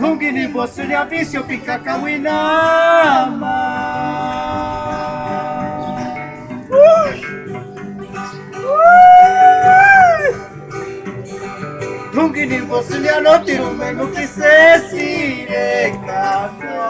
Tungini bosunya visio pikakawinama. Tungini bosunya no tirume no kisesi rekaka.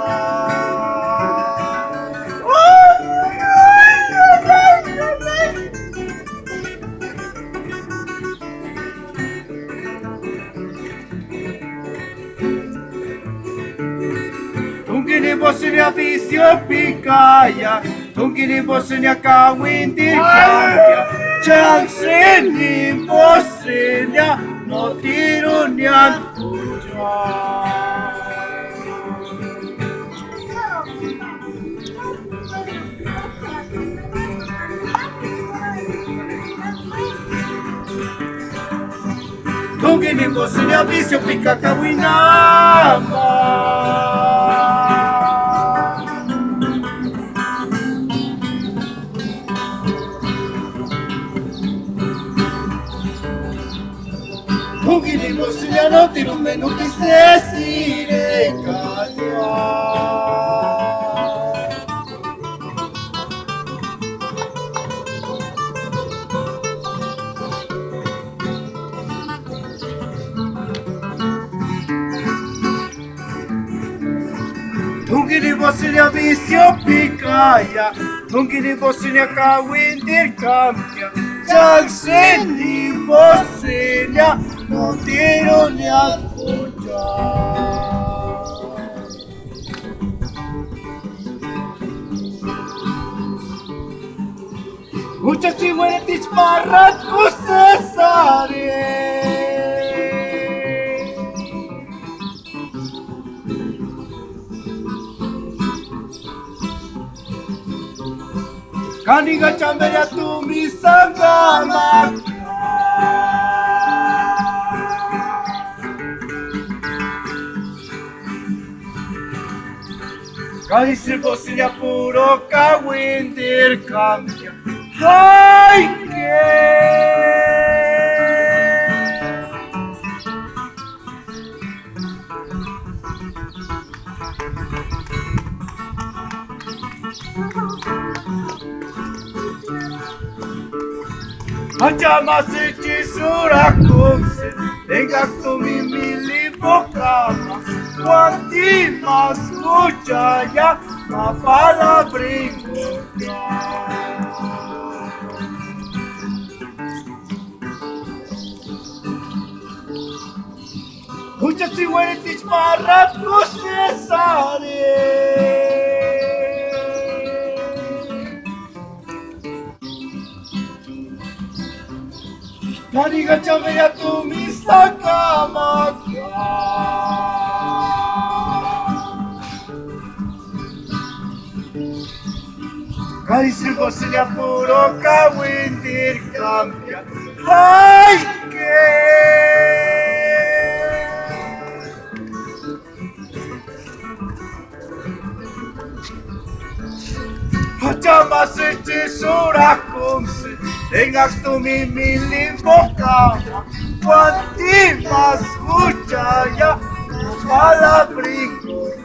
Tungini bosunya visio pikaya, tungini bosunya kawindir kaya, chansini bosunya no tirunyan puja. Tungini bosunya visio pikakawinama. Tungini bosunya no tirume no kisesi rekaka. Tungini bosunya visio pikaya, tungini bosunya kawindir kamya, chansini bosunya no tirunyan puja. Muchas si muere disparat ku sesare. Kaniga chamberia tu misangama. Kalisir bosunya puro kawindir kamya. Hai ke. Hacamasi surakumse, tenga tu mimili bocama, quanti mas escuchaya, ma palabrinha. Muchas si hueletis marrat no cesare. Kaniga chamberia tu misakama. Kalisir bosunya puro kawindir kamya. Hai ke. Hacamasi surakumse, tengas tu mimili bocama, quanti mas escuchaya, palabrinha.